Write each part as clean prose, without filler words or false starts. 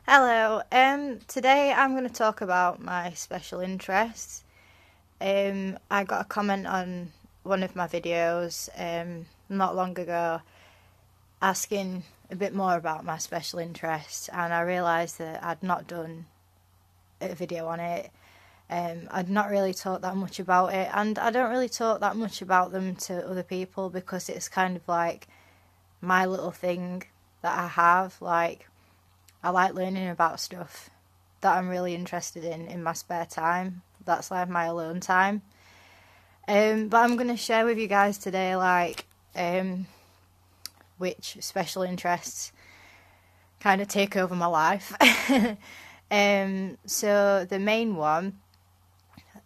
Hello. Today I'm going to talk about my special interests. I got a comment on one of my videos not long ago asking a bit more about my special interests, and I realised that I'd not done a video on it. I'd not really talked that much about it, and I don't really talk that much about them to other people because it's kind of like my little thing that I have. Like, I like learning about stuff that I'm really interested in my spare time. That's like my alone time. But I'm going to share with you guys today which special interests kind of take over my life. So the main one,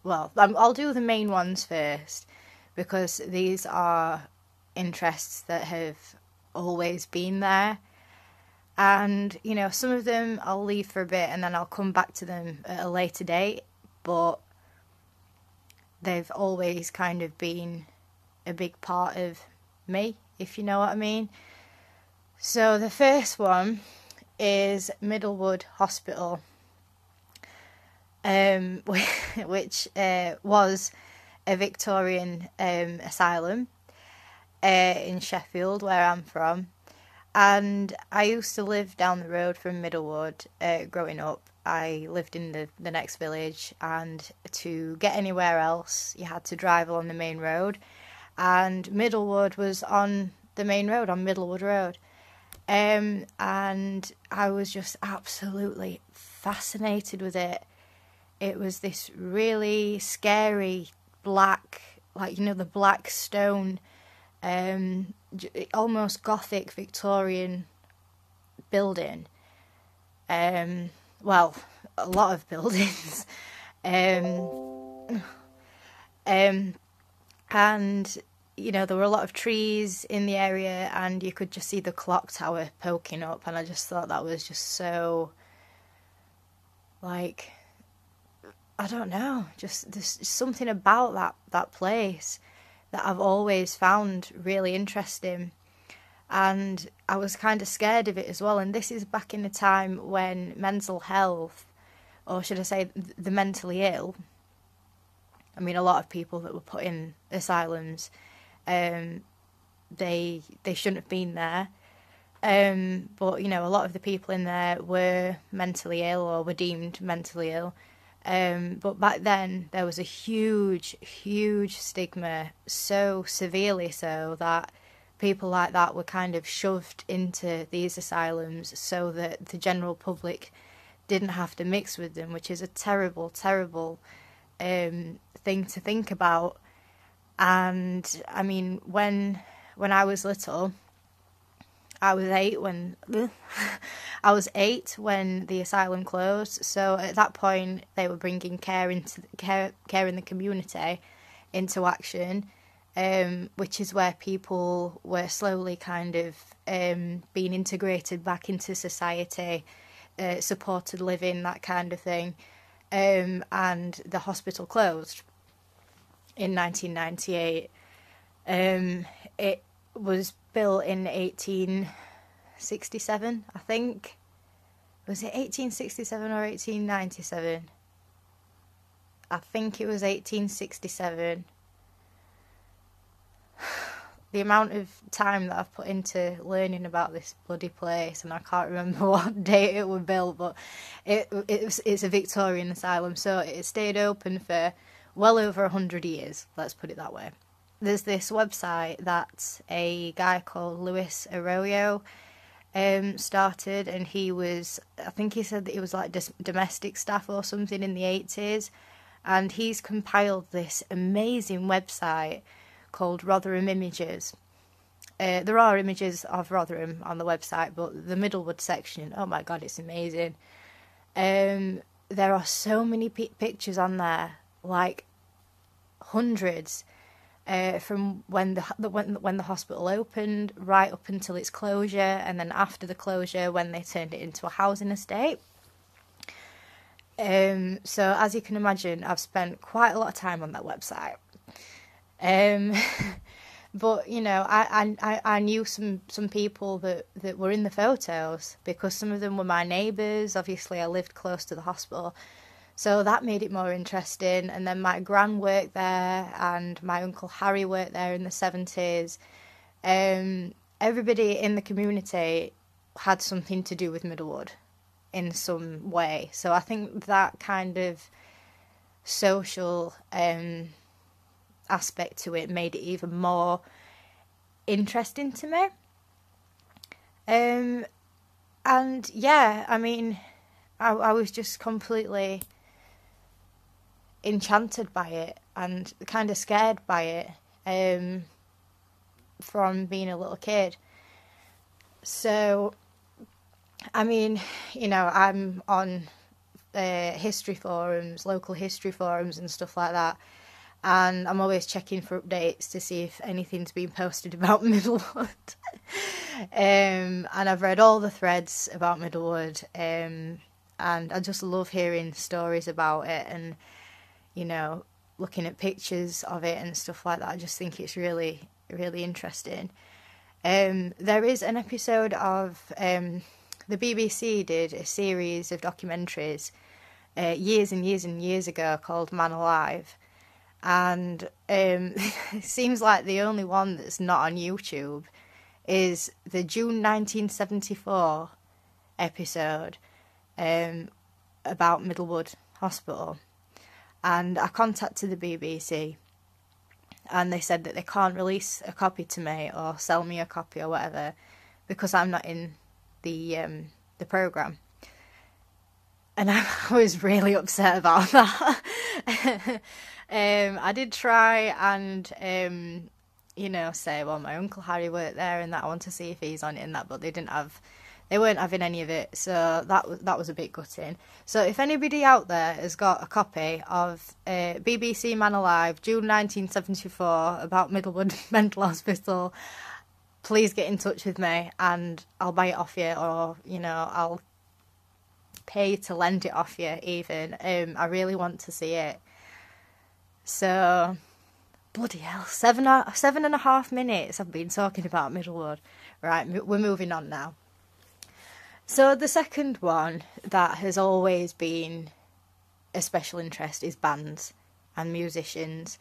I'll do the main ones first because these are interests that have always been there. And, you know, some of them I'll leave for a bit and then I'll come back to them at a later date. But they've always kind of been a big part of me, if you know what I mean. So the first one is Middlewood Hospital, which was a Victorian asylum in Sheffield, where I'm from. And I used to live down the road from Middlewood growing up. I lived in the next village, and to get anywhere else you had to drive along the main road, and Middlewood was on the main road, on Middlewood Road. And I was just absolutely fascinated with it. It was this really scary black, like, you know, the black stone, almost Gothic Victorian building. Well, a lot of buildings. And, you know, there were a lot of trees in the area, and you could just see the clock tower poking up, and I just thought that was just so, like, I don't know, just there's something about that place that I've always found really interesting. And I was kind of scared of it as well. And this is back in the time when mental health, or should I say the mentally ill, I mean, a lot of people that were put in asylums, they shouldn't have been there. But, you know, a lot of the people in there were mentally ill or were deemed mentally ill. But back then there was a huge stigma, so severely so that people like that were kind of shoved into these asylums so that the general public didn't have to mix with them, which is a terrible thing to think about. And I mean, when I was little, I was 8 when the asylum closed. So at that point, they were bringing care in the community into action, which is where people were slowly kind of being integrated back into society, supported living, that kind of thing. And the hospital closed in 1998. It was built in 1867, I think. Was it 1867 or 1897? I think it was 1867. The amount of time that I've put into learning about this bloody place, and I can't remember what date it was built, but it's a Victorian asylum, so it stayed open for well over 100 years, let's put it that way. There's this website that a guy called Lewis Arroyo started, and I think he said that he was like domestic staff or something in the 80s, and he's compiled this amazing website called Rotherham Images. There are images of Rotherham on the website, but the Middlewood section, oh my god, it's amazing. There are so many pictures on there, like hundreds, from when the hospital opened right up until its closure, and then after the closure when they turned it into a housing estate. So as you can imagine, I've spent quite a lot of time on that website. But you know, I knew some people that were in the photos because some of them were my neighbours. Obviously, I lived close to the hospital, so that made it more interesting. And then my gran worked there, and my uncle Harry worked there in the 70s. Everybody in the community had something to do with Middlewood in some way. So I think that kind of social aspect to it made it even more interesting to me. And yeah, I mean, I was just completely enchanted by it and kind of scared by it from being a little kid. So, I mean, you know, I'm on history forums, local history forums and stuff like that. And I'm always checking for updates to see if anything's been posted about Middlewood. And I've read all the threads about Middlewood, and I just love hearing stories about it and, you know, looking at pictures of it and stuff like that. I just think it's really, really interesting. There is an episode of the BBC did a series of documentaries years and years and years ago called Man Alive. And it seems like the only one that's not on YouTube is the June 1974 episode about Middlewood Hospital. And I contacted the BBC, and they said that they can't release a copy to me or sell me a copy or whatever because I'm not in the programme. And I was really upset about that. I did try and, you know, say, well, my Uncle Harry worked there and that I want to see if he's on it and that, but they weren't having any of it, so that was a bit gutting. So if anybody out there has got a copy of BBC Man Alive, June 1974, about Middlewood Mental Hospital, please get in touch with me and I'll buy it off you, or, you know, I'll pay to lend it off you even. I really want to see it. So, bloody hell, 7.5 minutes I've been talking about Middlewood. Right, we're moving on now. So the second one that has always been a special interest is bands and musicians.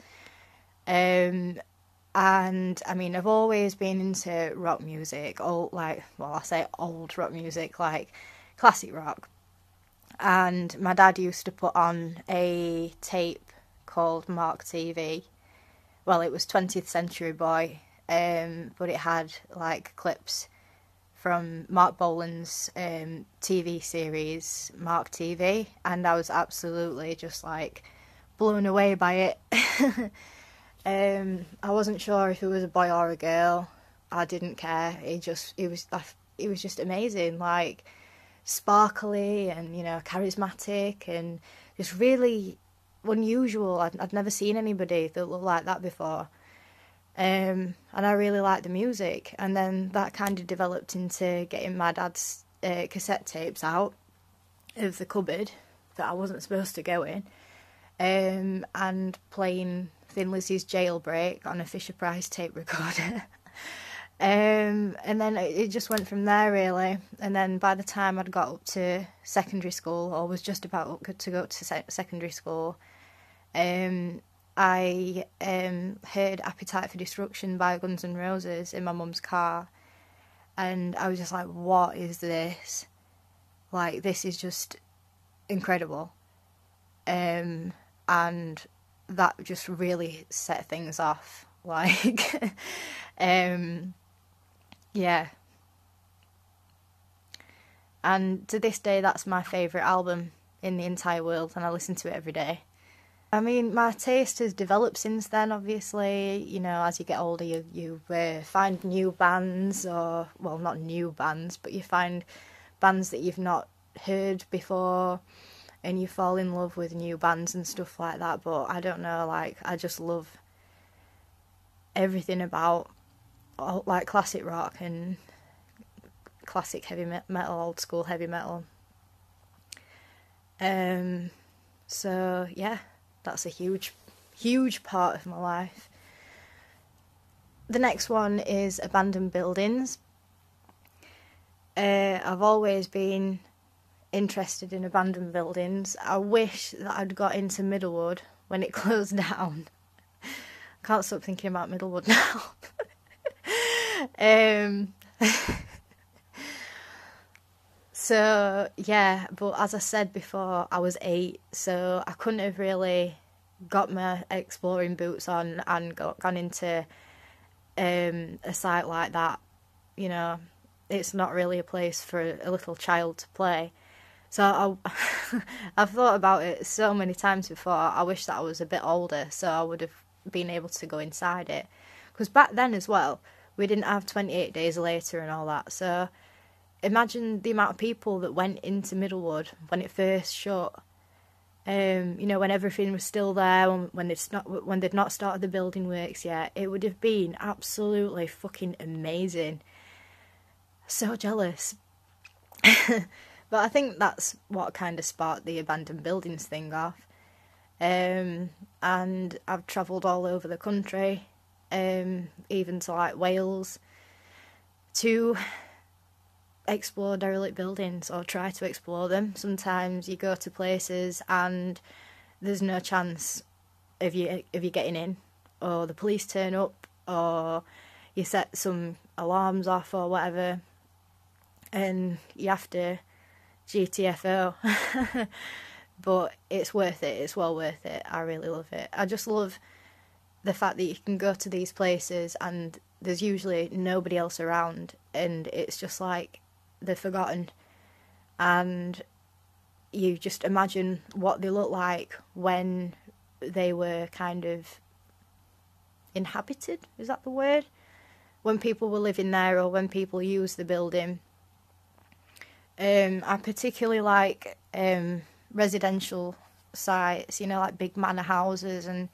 And I mean, I've always been into rock music, old rock music, like classic rock. And my dad used to put on a tape called Mark TV. Well, it was 20th Century Boy, but it had like clips from Mark Bolan's TV series, Mark TV, and I was absolutely just like blown away by it. I wasn't sure if it was a boy or a girl. I didn't care. It was just amazing, like sparkly and, you know, charismatic and just really unusual. I'd never seen anybody that looked like that before. And I really liked the music, and then that kind of developed into getting my dad's cassette tapes out of the cupboard that I wasn't supposed to go in, and playing Thin Lizzy's Jailbreak on a Fisher-Price tape recorder. And then it just went from there, really. And then by the time I'd got up to secondary school, or was just about to go to secondary school, I heard Appetite for Destruction by Guns N' Roses in my mum's car, and I was just like, what is this? Like, this is just incredible. And that just really set things off. Like, yeah. And to this day, that's my favourite album in the entire world, and I listen to it every day. I mean, my taste has developed since then, obviously. You know, as you get older, you find new bands, or, well, not new bands, but you find bands that you've not heard before, and you fall in love with new bands and stuff like that. But I don't know, like, I just love everything about, like, classic rock and classic heavy metal, old school heavy metal. So, yeah. That's a huge, huge part of my life. the next one is abandoned buildings. I've always been interested in abandoned buildings. I wish that I'd got into Middlewood when it closed down. I can't stop thinking about Middlewood now. So yeah, but as I said before, I was 8, so I couldn't have really got my exploring boots on and gone into a site like that. You know, it's not really a place for a little child to play. So I've thought about it so many times before. I wish that I was a bit older so I would have been able to go inside it. Because back then as well, we didn't have 28 days later and all that. So imagine the amount of people that went into Middlewood when it first shut. You know, when everything was still there, when they'd not started the building works yet. It would have been absolutely fucking amazing. So jealous. But I think that's what kind of sparked the abandoned buildings thing off. And I've travelled all over the country, even to like Wales, to explore derelict buildings or try to explore them. Sometimes you go to places and there's no chance of you getting in, or the police turn up, or you set some alarms off or whatever, and you have to GTFO. But it's worth it. It's well worth it. I really love it. I just love the fact that you can go to these places and there's usually nobody else around, and it's just like they're forgotten, and you just imagine what they look like when they were kind of inhabited. Is that the word? When people were living there, or when people used the building. I particularly like residential sites, you know, like big manor houses and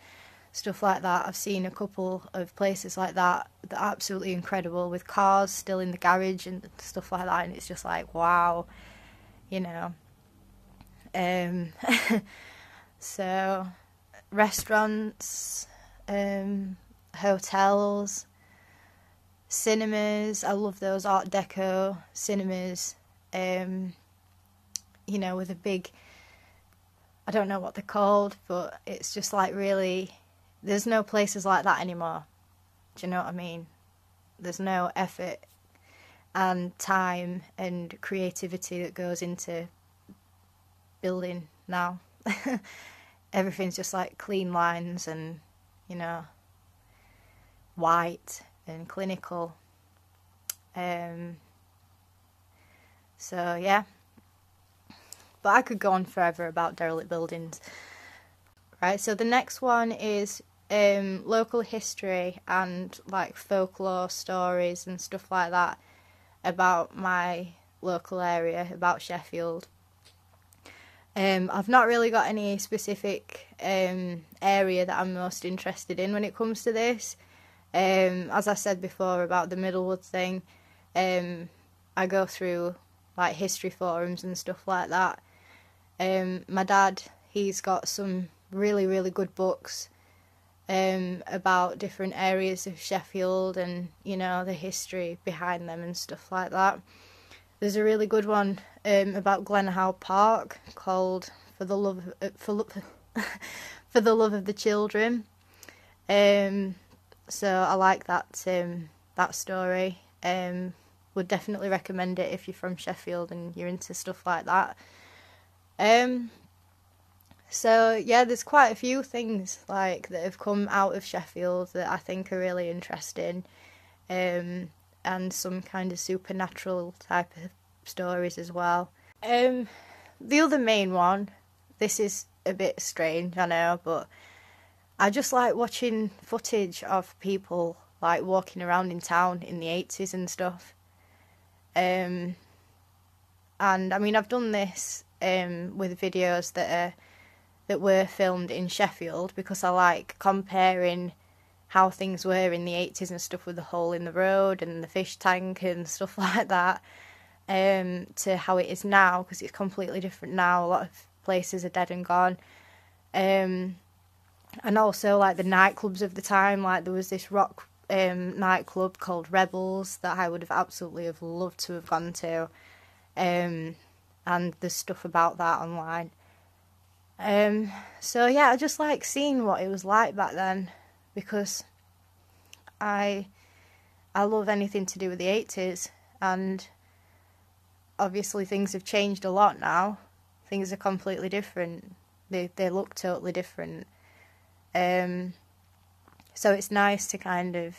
stuff like that. I've seen a couple of places like that that are absolutely incredible, with cars still in the garage and stuff like that, and it's just like, wow, you know. So restaurants, hotels, cinemas. I love those Art Deco cinemas, you know, with a big, I don't know what they're called, but it's just like really, there's no places like that anymore. Do you know what I mean? There's no effort and time and creativity that goes into building now. Everything's just like clean lines and, you know, white and clinical. So yeah, but I could go on forever about derelict buildings. Right, so the next one is local history and like folklore stories and stuff like that about my local area, about Sheffield. I've not really got any specific area that I'm most interested in when it comes to this. As I said before about the Middlewood thing, I go through like history forums and stuff like that. My dad, he's got some really, really good books about different areas of Sheffield and, you know, the history behind them and stuff like that. There's a really good one about Glenhow Park called For the Love of the Children. So I like that story. Would definitely recommend it if you're from Sheffield and you're into stuff like that. So yeah, there's quite a few things like that have come out of Sheffield that I think are really interesting, and some kind of supernatural type of stories as well. The other main one, this is a bit strange, I know, but I just like watching footage of people like walking around in town in the 80s and stuff. And I mean, I've done this with videos that were filmed in Sheffield, because I like comparing how things were in the 80s and stuff, with the hole in the road and the fish tank and stuff like that, to how it is now, because it's completely different now. A lot of places are dead and gone. And also like the nightclubs of the time, like there was this rock nightclub called Rebels that I would have absolutely have loved to have gone to, and there's stuff about that online. So yeah, I just like seeing what it was like back then, because I love anything to do with the 80s, and obviously things have changed a lot now. Things are completely different. They look totally different. So it's nice to kind of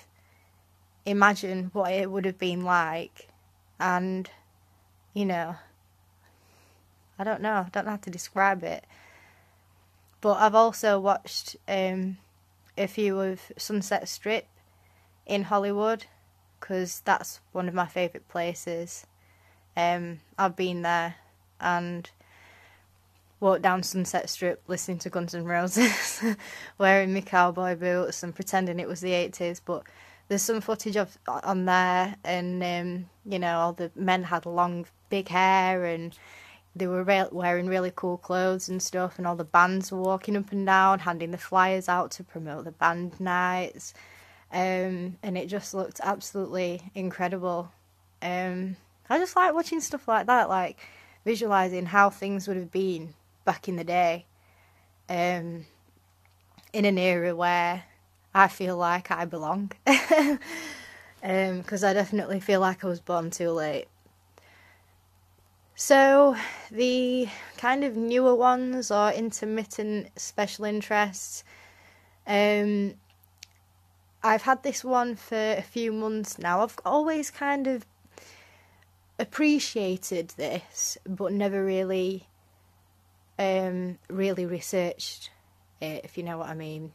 imagine what it would have been like, and, you know, I don't know how to describe it. But I've also watched a few of Sunset Strip in Hollywood, because that's one of my favourite places. I've been there and walked down Sunset Strip listening to Guns N' Roses, wearing my cowboy boots and pretending it was the 80s. But there's some footage of on there, and you know, all the men had long big hair, and they were wearing really cool clothes and stuff, and all the bands were walking up and down handing the flyers out to promote the band nights, and it just looked absolutely incredible. I just like watching stuff like that, like visualising how things would have been back in the day, in an era where I feel like I belong, because I definitely feel like I was born too late. So the kind of newer ones, or intermittent special interests, I've had this one for a few months now. I've always kind of appreciated this, but never really researched it, if you know what I mean.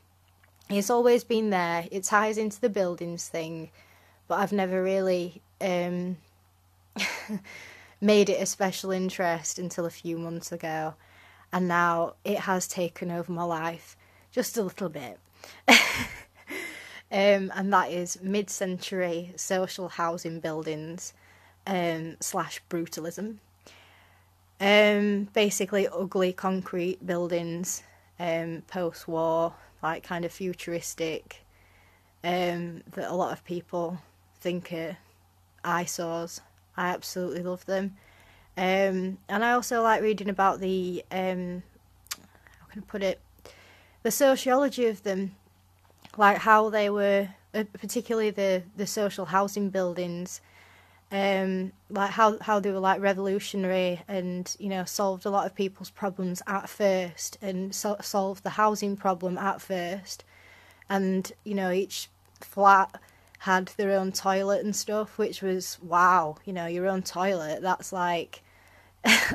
It's always been there. It ties into the buildings thing, but I've never really made it a special interest until a few months ago, and now it has taken over my life just a little bit. And that is mid-century social housing buildings / brutalism. Basically ugly concrete buildings, post-war, like kind of futuristic, that a lot of people think are eyesores. I absolutely love them. And I also like reading about the, how can I put it, the sociology of them, like how they were, particularly the social housing buildings, like how they were like revolutionary, and, you know, solved a lot of people's problems at first, and solved the housing problem at first. And, you know, each flat had their own toilet and stuff, which was, wow, you know, your own toilet, that's like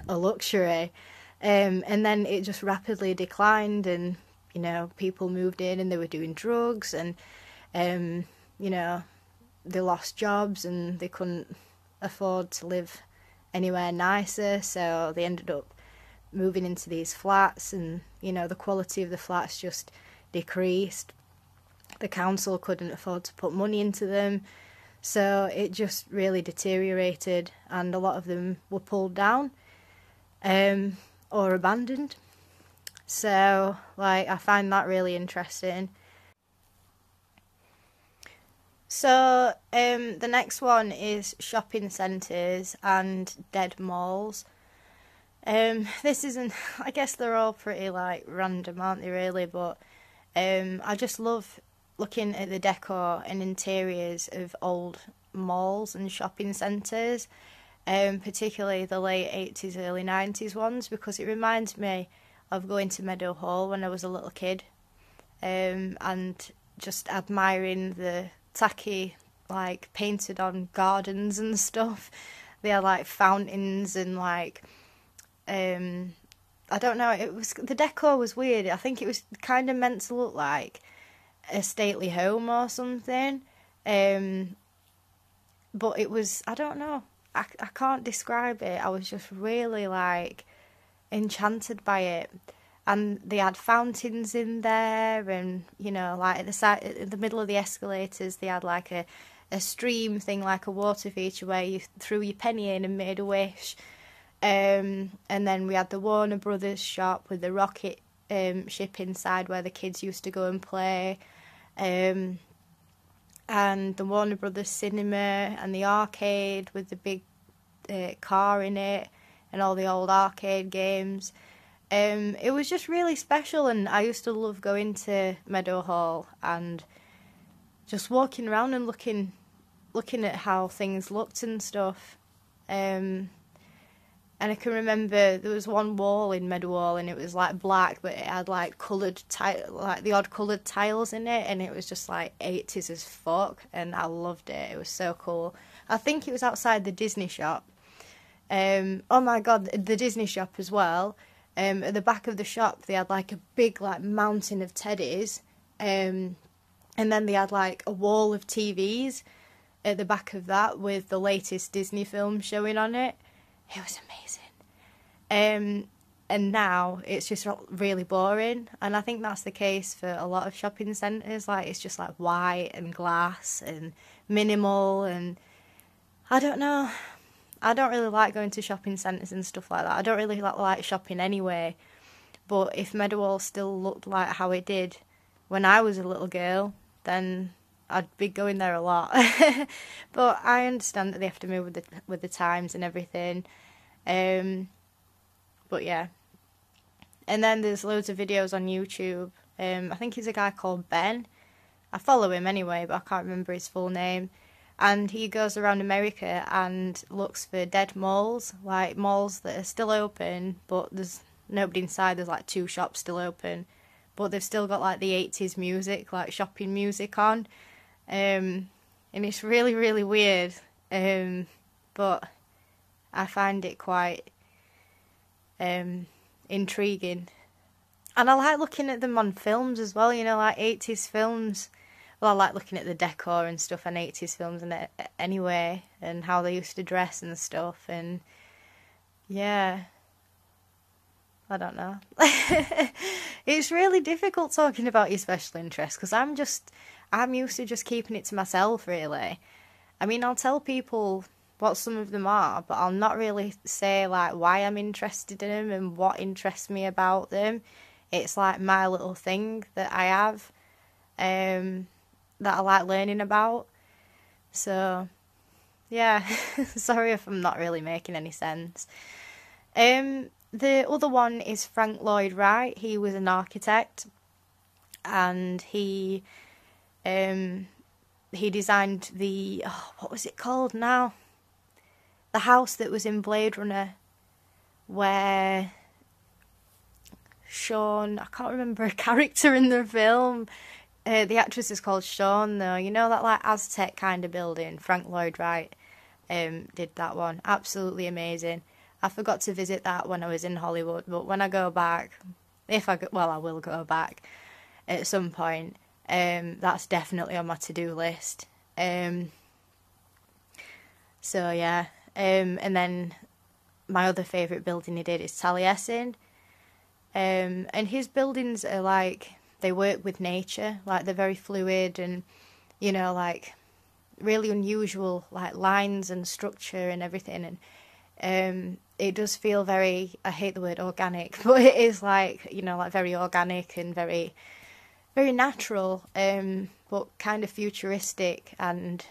a luxury. And then it just rapidly declined, and, you know, people moved in and they were doing drugs, and, you know, they lost jobs and they couldn't afford to live anywhere nicer, so they ended up moving into these flats, and, you know, the quality of the flats just decreased. The council couldn't afford to put money into them, so it just really deteriorated, and a lot of them were pulled down, or abandoned. So, like, I find that really interesting. So, the next one is shopping centres and dead malls. This isn't, I guess they're all pretty, like, random, aren't they, really? But I just love looking at the decor and interiors of old malls and shopping centres, particularly the late 80s, early 90s ones, because it reminds me of going to Meadow Hall when I was a little kid, and just admiring the tacky, like, painted on gardens and stuff. They had, like, fountains and, like, I don't know, the decor was weird. I think it was kind of meant to look like a stately home or something, but it was, I don't know, I can't describe it. I was just really, like, enchanted by it. And they had fountains in there, and, you know, like at the side, in the middle of the escalators, they had like a stream thing, like a water feature where you threw your penny in and made a wish. And then we had the Warner Brothers shop with the rocket ship inside where the kids used to go and play. And and the Warner Brothers cinema and the arcade with the big car in it and all the old arcade games. It was just really special, and I used to love going to Meadow Hall and just walking around and looking at how things looked and stuff. And I can remember there was one wall in Middlewood and it was like black, but it had like like the odd coloured tiles in it, and it was just like 80s as fuck, and I loved it. It was so cool. I think it was outside the Disney shop. Oh my god, the Disney shop as well. At the back of the shop they had like a big like mountain of teddies, and then they had like a wall of TVs at the back of that with the latest Disney film showing on it. It was amazing. And now it's just really boring, and I think that's the case for a lot of shopping centres. Like, it's just like white and glass and minimal, and I don't know. I don't really like going to shopping centres and stuff like that. I don't really like shopping anyway. But if Meadowhall still looked like how it did when I was a little girl, then I'd be going there a lot. But I understand that they have to move with the times and everything. But yeah. And then there's loads of videos on YouTube. I think he's a guy called Ben. I follow him anyway, but I can't remember his full name. And he goes around America and looks for dead malls, like malls that are still open, but there's nobody inside. There's like 2 shops still open, but they've still got like the 80s music, like shopping music on. And it's really, really weird. But I find it quite intriguing. And I like looking at them on films as well, you know, like 80s films. Well, I like looking at the decor and stuff on 80s films and anyway, and how they used to dress and stuff, and yeah, I don't know. It's really difficult talking about your special interests, because I'm used to just keeping it to myself, really. I mean, I'll tell people what some of them are, but I'll not really say like why I'm interested in them and what interests me about them. It's like my little thing that I have, that I like learning about. So yeah, sorry if I'm not really making any sense. The other one is Frank Lloyd Wright. He was an architect, and he designed the what was it called now? The house that was in Blade Runner, where Sean, I can't remember a character in the film. The actress is called Sean, though. You know, that like Aztec kind of building? Frank Lloyd Wright did that one. Absolutely amazing. I forgot to visit that when I was in Hollywood, but when I go back, I will go back at some point. That's definitely on my to-do list. So yeah. And then my other favourite building he did is Taliesin. And his buildings are like, they work with nature, like they're very fluid and, you know, like really unusual, like lines and structure and everything. And it does feel very, I hate the word organic, but it is like, you know, like very organic and very, very natural, but kind of futuristic and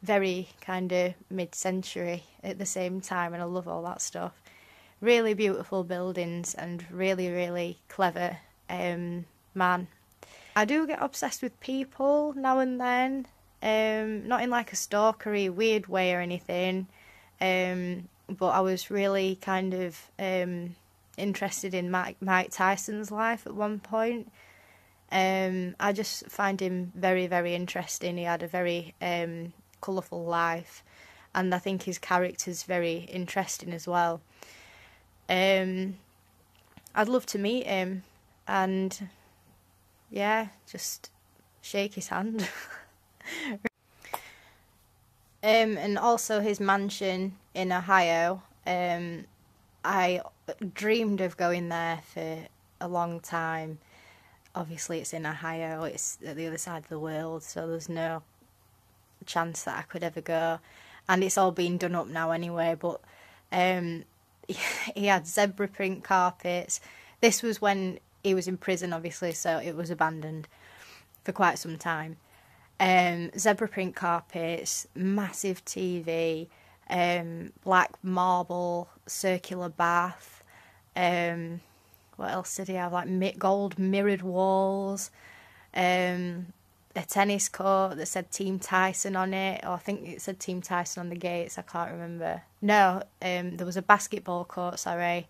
very kind of mid-century at the same time, and I love all that stuff. Really beautiful buildings and really, really clever man. I do get obsessed with people now and then, not in like a stalkery, weird way or anything, but I was really kind of interested in Mike Tyson's life at one point. I just find him very, very interesting. He had a very colourful life, and I think his character's very interesting as well. I'd love to meet him and yeah, just shake his hand. And also his mansion in Ohio. I dreamed of going there for a long time. Obviously it's in Ohio, it's at the other side of the world, so there's no chance that I could ever go, and it's all been done up now anyway, but he had zebra print carpets. This was when he was in prison, obviously, so it was abandoned for quite some time. Zebra print carpets, massive TV, black marble circular bath. What else did he have? Like gold mirrored walls. A tennis court that said Team Tyson on it, or I think it said Team Tyson on the gates, I can't remember. No, there was a basketball court, sorry,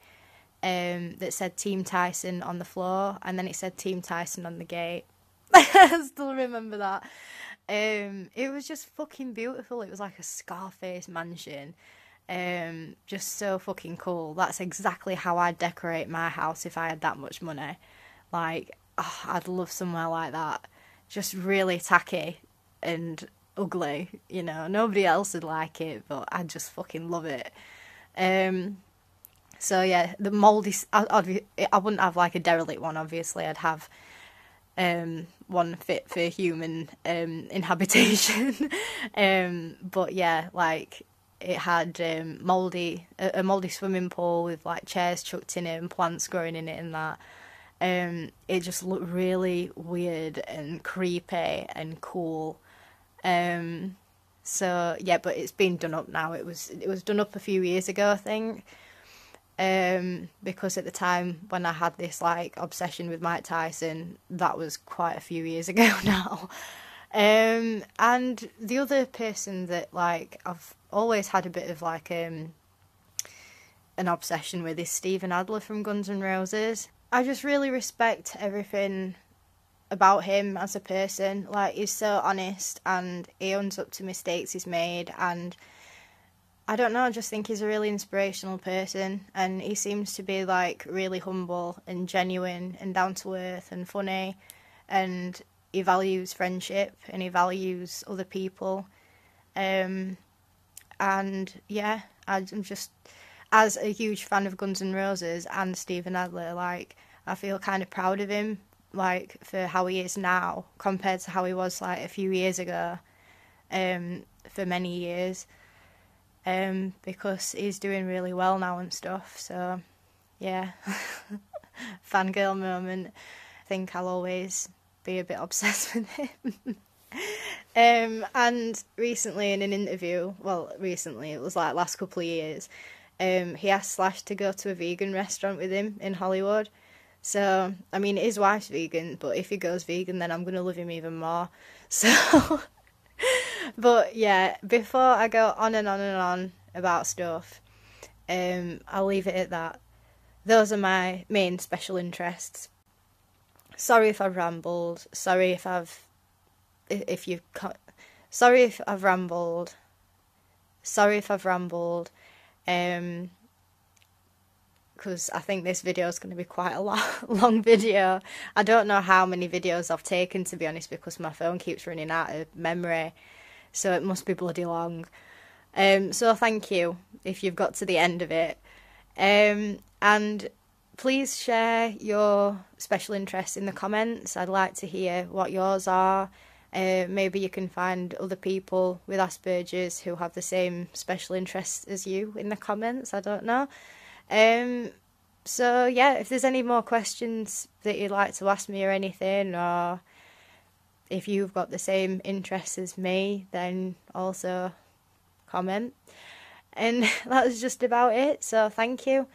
that said Team Tyson on the floor, and then it said Team Tyson on the gate. I still remember that. It was just fucking beautiful. It was like a Scarface mansion. Just so fucking cool. That's exactly how I'd decorate my house if I had that much money. Like, oh, I'd love somewhere like that. Just really tacky and ugly, you know. Nobody else would like it, but I just fucking love it. So yeah, the mouldy, I wouldn't have like a derelict one, obviously. I'd have one fit for human inhabitation. But yeah, like it had a mouldy swimming pool with like chairs chucked in it and plants growing in it and that. It just looked really weird and creepy and cool. So yeah, but it's been done up now. It was done up a few years ago, I think. Because at the time when I had this like obsession with Mike Tyson, that was quite a few years ago now. And the other person that like I've always had a bit of like an obsession with is Steven Adler from Guns N' Roses. I just really respect everything about him as a person. Like, he's so honest and he owns up to mistakes he's made, and I don't know, I just think he's a really inspirational person, and he seems to be like really humble and genuine and down to earth and funny, and he values friendship and he values other people. And yeah, I'm just, as a huge fan of Guns N' Roses and Steven Adler, like, I feel kind of proud of him, like, for how he is now compared to how he was, like, a few years ago, for many years, because he's doing really well now and stuff, so, yeah, fangirl moment. I think I'll always be a bit obsessed with him. And recently in an interview, well, recently, it was like last couple of years, he asked Slash to go to a vegan restaurant with him in Hollywood. So, I mean, his wife's vegan, but if he goes vegan, then I'm going to love him even more. So, but yeah, before I go on and on and on about stuff, I'll leave it at that. Those are my main special interests. Sorry if I've rambled. Sorry if I've rambled. Because I think this video is going to be quite a long video. I don't know how many videos I've taken, to be honest, because my phone keeps running out of memory. So it must be bloody long. So thank you if you've got to the end of it. And please share your special interests in the comments. I'd like to hear what yours are. Maybe you can find other people with Asperger's who have the same special interests as you in the comments. I don't know. So yeah, if there's any more questions that you'd like to ask me or anything, or if you've got the same interests as me, then also comment. And that's just about it. So thank you.